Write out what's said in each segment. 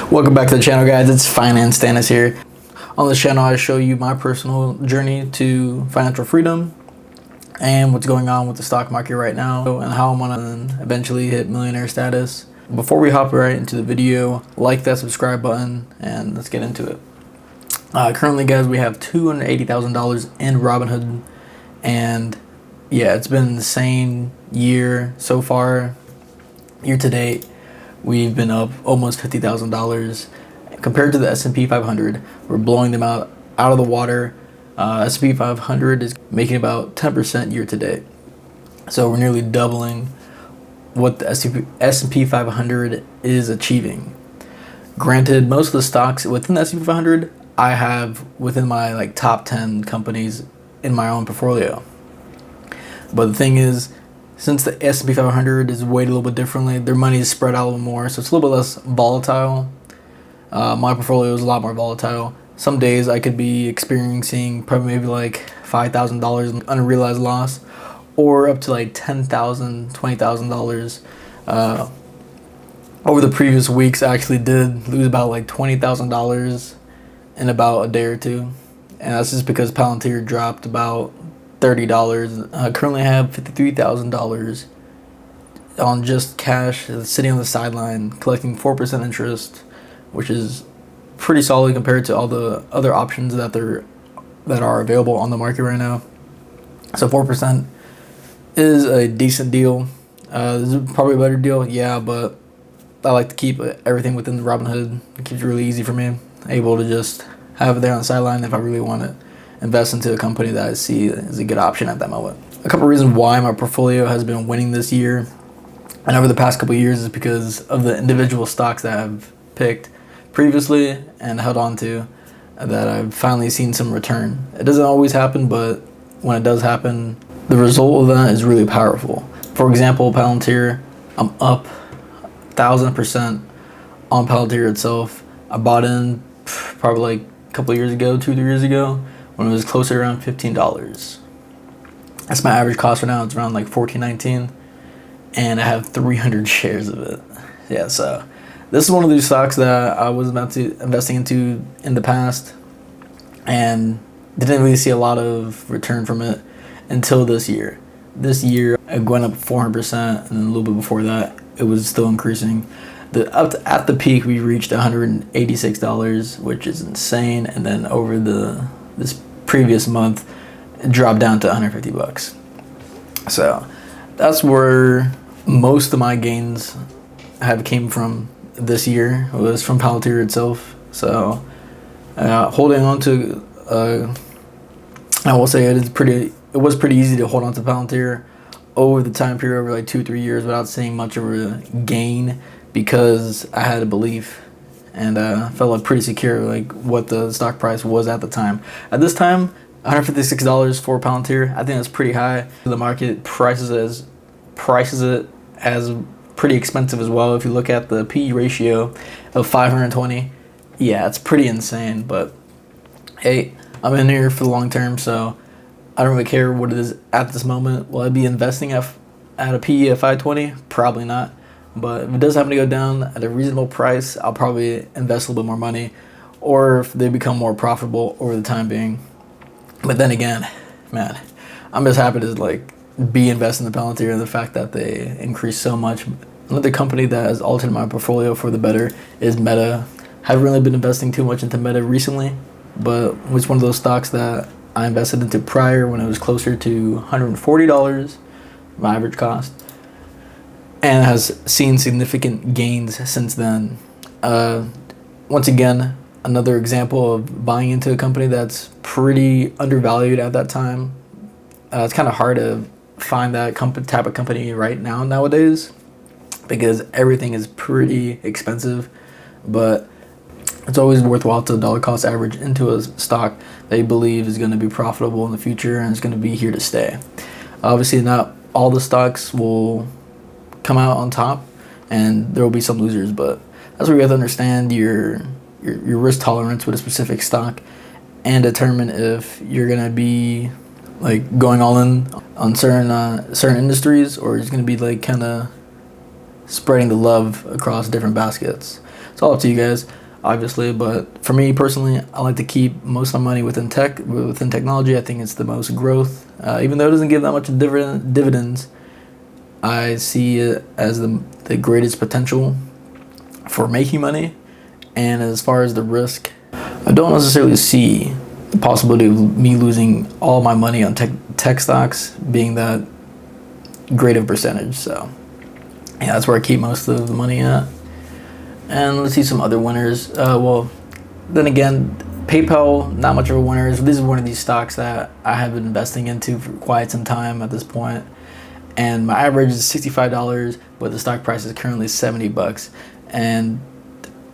Welcome back to the channel, guys. It's Finance Stannis here. On this channel, I show you my personal journey to financial freedom and what's going on with the stock market right now and how I'm gonna eventually hit millionaire status. Before we hop right into the video, like that subscribe button and let's get into it. Currently, guys, we have $280,000 in Robinhood, and yeah, it's been an insane year so far. Year to date, we've been up almost $50,000 compared to the S&P 500. We're blowing them out of the water. S&P 500 is making about 10% year to date, so we're nearly doubling what the S&P 500 is achieving. Granted, most of the stocks within the S&P 500 I have within my top 10 companies in my own portfolio. But the thing is, since the S&P 500 is weighted a little bit differently, their money is spread out a little more, so it's a little bit less volatile. My portfolio is a lot more volatile. Some days I could be experiencing probably maybe $5,000 in unrealized loss, or up to $10,000, $20,000. Over the previous weeks, I actually did lose about $20,000 in about a day or two, and that's just because Palantir dropped about $30. I currently have $53,000 on just cash sitting on the sideline collecting 4% interest, which is pretty solid compared to all the other options that are available on the market right now. So 4% is a decent deal. This is probably a better deal, yeah, but I like to keep everything within the Robinhood. It keeps it really easy for me, able to just have it there on the sideline if I really want to invest into a company that I see is a good option at that moment. A couple reasons why my portfolio has been winning this year and over the past couple of years is because of the individual stocks that I've picked previously and held on to that I've finally seen some return. It doesn't always happen, but when it does happen, the result of that is really powerful. For example, Palantir, I'm up 1,000% on Palantir itself. I bought in probably a couple of years ago, 2-3 years ago, when it was closer around $15. That's my average cost right now. It's around $14.19, and I have 300 shares of it. Yeah, so this is one of these stocks that I was investing into in the past and didn't really see a lot of return from it until this year. This year, it went up 400%, and then a little bit before that, it was still increasing. At the peak, we reached $186, which is insane, and then over this previous month, it dropped down to $150. So that's where most of my gains have came from this year. It was from Palantir itself. So holding on to, I will say it was pretty easy to hold on to Palantir over the time period, over 2-3 years, without seeing much of a gain, because I had a belief and felt pretty secure what the stock price was at the time. At this time, $156 for Palantir, I think that's pretty high. The market prices it as pretty expensive as well. If you look at the PE ratio of 520, yeah, it's pretty insane. But hey, I'm in here for the long term, so I don't really care what it is at this moment. Will I be investing at a PE of 520? Probably not. But if it does happen to go down at a reasonable price, I'll probably invest a little bit more money, or if they become more profitable over the time being. But then again, man, I'm just happy to be investing in the Palantir, and the fact that they increased so much. Another company that has altered my portfolio for the better is Meta. Haven't really been investing too much into Meta recently, but it's one of those stocks that I invested into prior when it was closer to $140, my average cost, and has seen significant gains since then. Once again, another example of buying into a company that's pretty undervalued at that time. It's kind of hard to find that type of company nowadays, because everything is pretty expensive, but it's always worthwhile to dollar cost average into a stock that you believe is going to be profitable in the future and is going to be here to stay. Obviously, not all the stocks will come out on top, and there will be some losers, but that's where you have to understand your risk tolerance with a specific stock and determine if you're going to be going all in on certain industries, or it's going to be kind of spreading the love across different baskets. It's all up to you guys, obviously, but for me personally, I like to keep most of my money within technology. I think it's the most growth. Even though it doesn't give that much dividends, I see it as the greatest potential for making money. And as far as the risk, I don't necessarily see the possibility of me losing all my money on tech stocks being that great of a percentage. So yeah, that's where I keep most of the money at. And let's see some other winners. Well, then again, PayPal, not much of a winner. This is one of these stocks that I have been investing into for quite some time at this point. And my average is $65, but the stock price is currently $70. And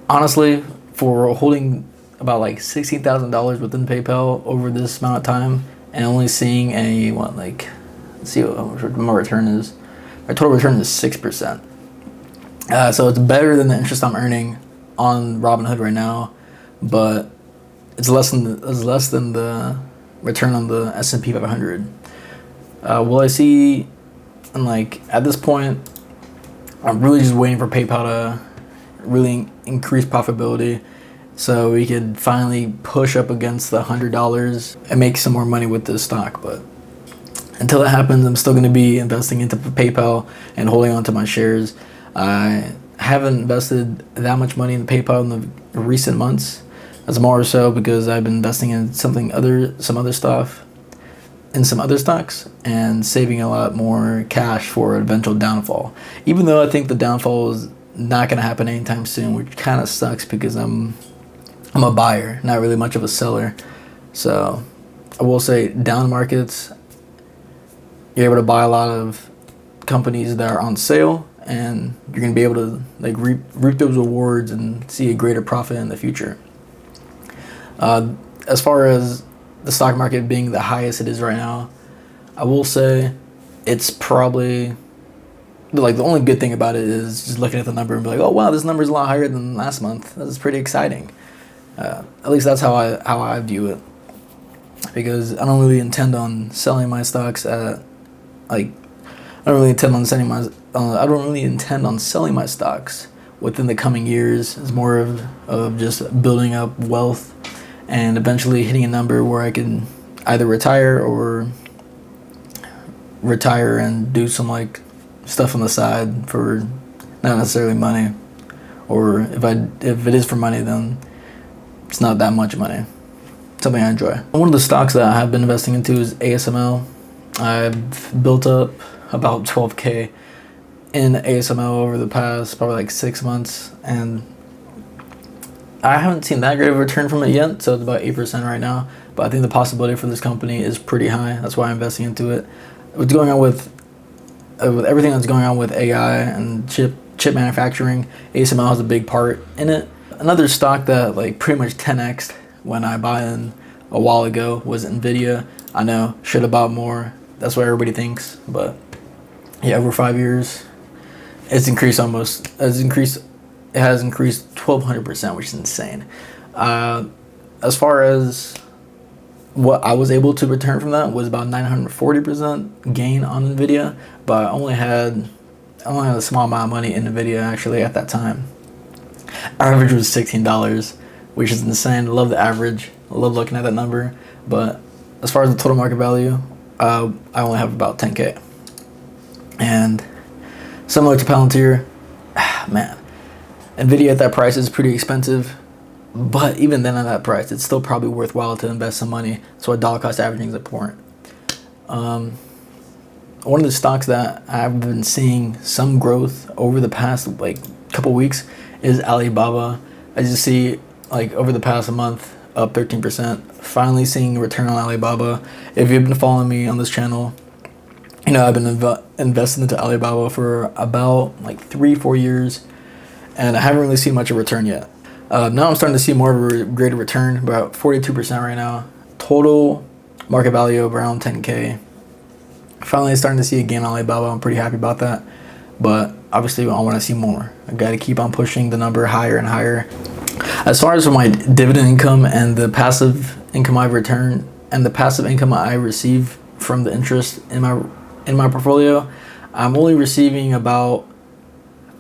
honestly, for holding about like $16,000 within PayPal over this amount of time and only seeing let's see what my return is. My total return is 6%. So it's better than the interest I'm earning on Robinhood right now, but it's less than the return on the S&P 500. Will I see? And at this point, I'm really just waiting for PayPal to really increase profitability, so we could finally push up against the $100 and make some more money with this stock. But until that happens, I'm still going to be investing into PayPal and holding on to my shares. I haven't invested that much money in PayPal in the recent months. That's more so because I've been investing in some other stocks and saving a lot more cash for an eventual downfall. Even though I think the downfall is not going to happen anytime soon, which kind of sucks because I'm a buyer, not really much of a seller. So I will say, down markets, you're able to buy a lot of companies that are on sale, and you're going to be able to reap those rewards and see a greater profit in the future. As far as the stock market being the highest it is right now, I will say it's probably the only good thing about it is just looking at the number and be like, oh wow, this number is a lot higher than last month. That's pretty exciting. At least that's how I view it, because I don't really intend on selling my stocks at I don't really intend on selling my stocks within the coming years. It's more of just building up wealth and eventually hitting a number where I can either retire and do some stuff on the side for not necessarily money, or if it is for money, then it's not that much money. Something I enjoy. One of the stocks that I have been investing into is ASML. I've built up about 12K in ASML over the past probably 6 months, and I haven't seen that great of a return from it yet, so it's about 8% right now, but I think the possibility for this company is pretty high. That's why I'm investing into it. What's going on with everything that's going on with AI and chip manufacturing, ASML has a big part in it. Another stock that pretty much 10x'd when I bought in a while ago was Nvidia. I know, should have bought more. That's what everybody thinks, but yeah, over 5 years, it has increased 1,200%, which is insane. As far as what I was able to return from that was about 940% gain on Nvidia, but I only had a small amount of money in Nvidia actually at that time. Our average was $16, which is insane. I love the average. I love looking at that number. But as far as the total market value, I only have about 10K. And similar to Palantir, man, Nvidia at that price is pretty expensive. But even then at that price, it's still probably worthwhile to invest some money. So dollar cost averaging is important. One of the stocks that I've been seeing some growth over the past couple weeks is Alibaba. As you see, over the past month, up 13%. Finally seeing a return on Alibaba. If you've been following me on this channel, I've been investing into Alibaba for about 3-4 years, and I haven't really seen much of a return yet. Now I'm starting to see more of a greater return, about 42% right now. Total market value of around 10K. Finally starting to see a gain on Alibaba. I'm pretty happy about that. But obviously I want to see more. I got to keep on pushing the number higher and higher. As far as my dividend income and the passive income I return and the passive income I receive from the interest in my portfolio, I'm only receiving about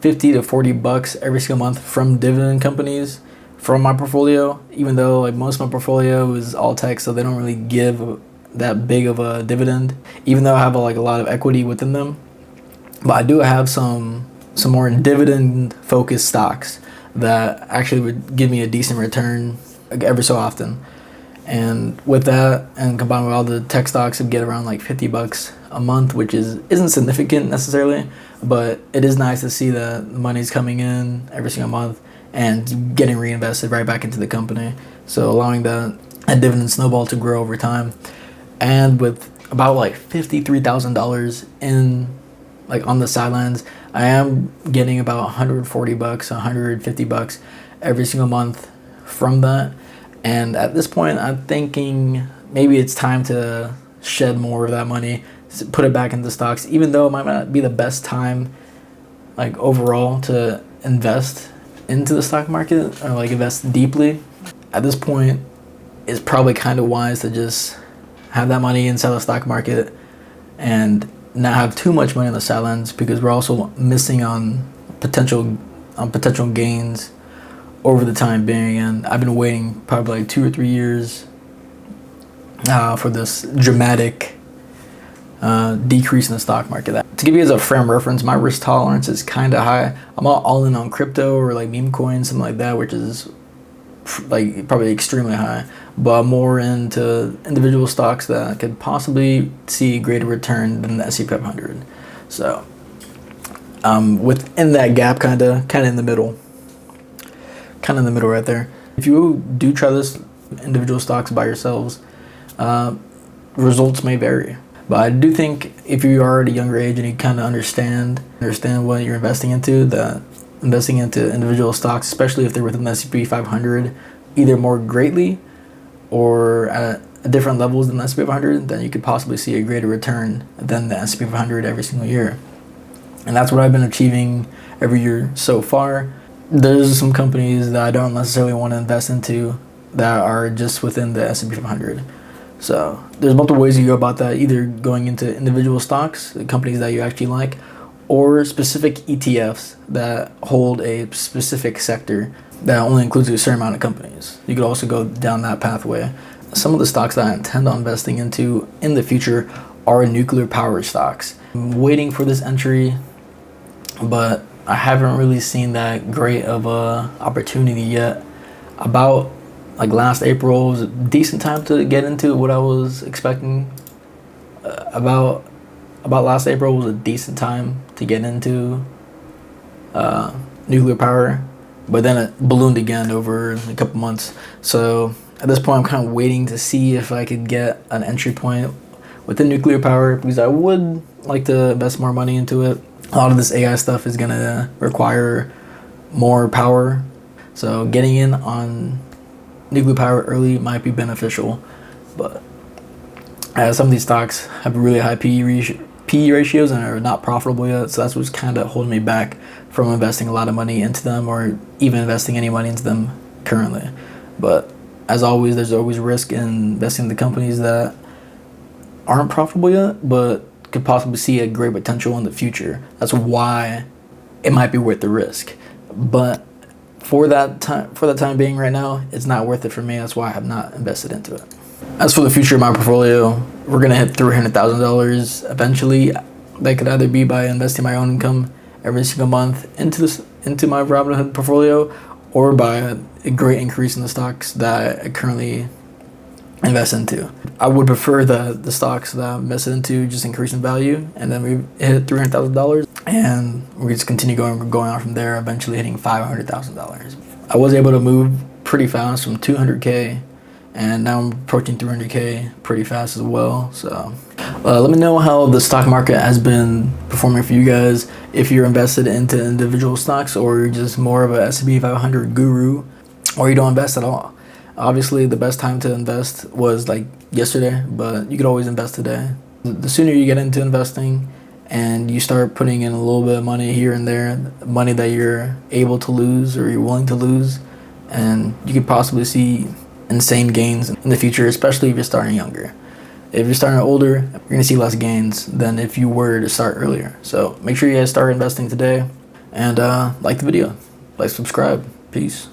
50 to 40 bucks every single month from dividend companies from my portfolio, even though like most of my portfolio is all tech, so they don't really give that big of a dividend, even though I have like a lot of equity within them. But I do have some more dividend focused stocks that actually would give me a decent return like every so often. And with that, and combined with all the tech stocks, I'd get around like 50 bucks a month, which isn't significant necessarily, but it is nice to see that the money's coming in every single month and getting reinvested right back into the company. So allowing that dividend snowball to grow over time. And with about like $53,000 in like on the sidelines, I am getting about 140 bucks, 150 bucks every single month from that. And at this point, I'm thinking maybe it's time to shed more of that money, put it back into stocks, even though it might not be the best time, like overall, to invest into the stock market or like invest deeply. At this point, it's probably kind of wise to just have that money inside the stock market and not have too much money on the sidelines, because we're also missing on potential gains over the time being. And I've been waiting probably like 2 or 3 years for this dramatic decrease in the stock market. To give you guys a frame of reference, my risk tolerance is kind of high. I'm all in on crypto or like meme coins, something like that, which is like probably extremely high. But I'm more into individual stocks that could possibly see a greater return than the S&P 500. So within that gap, kind of in the middle. Kind of in the middle right there. If you do try this individual stocks by yourselves, results may vary. But I do think if you are at a younger age and you kind of understand what you're investing into, that investing into individual stocks, especially if they're within the S&P 500, either more greatly or at different levels than the S&P 500, then you could possibly see a greater return than the S&P 500 every single year. And that's what I've been achieving every year so far. There's some companies that I don't necessarily want to invest into that are just within the S&P 500. So there's multiple ways you go about that, either going into individual stocks, the companies that you actually like, or specific ETFs that hold a specific sector that only includes a certain amount of companies. You could also go down that pathway. Some of the stocks that I intend on investing into in the future are nuclear power stocks. I'm waiting for this entry, but I haven't really seen that great of a opportunity yet. About like last April was a decent time to get into what I was expecting. About last April was a decent time to get into nuclear power, but then it ballooned again over a couple months. So at this point, I'm kind of waiting to see if I could get an entry point within nuclear power, because I would like to invest more money into it. A lot of this AI stuff is going to require more power, so getting in on nuclear power early might be beneficial. But some of these stocks have really high PE ratios and are not profitable yet, so that's what's kind of holding me back from investing a lot of money into them, or even investing any money into them currently. But as always, there's always risk in investing in the companies that aren't profitable yet, but could possibly see a great potential in the future. That's why it might be worth the risk. But for that time being right now, it's not worth it for me. That's why I have not invested into it. As for the future of my portfolio, we're gonna hit $300,000 eventually. That could either be by investing my own income every single month into my Robinhood portfolio, or by a great increase in the stocks that I currently invest into. I would prefer the stocks that I'm invested into just increase in value, and then we hit $300,000, and we just continue going on from there, eventually hitting $500,000. I was able to move pretty fast from 200K, and now I'm approaching 300K pretty fast as well. So let me know how the stock market has been performing for you guys, if you're invested into individual stocks, or you're just more of a S&P 500 guru, or you don't invest at all. Obviously, the best time to invest was like yesterday, but you could always invest today. The sooner you get into investing and you start putting in a little bit of money here and there, money that you're able to lose or you're willing to lose, and you could possibly see insane gains in the future, especially if you're starting younger. If you're starting older, you're going to see less gains than if you were to start earlier. So make sure you guys start investing today. And like the video, like, subscribe. Peace.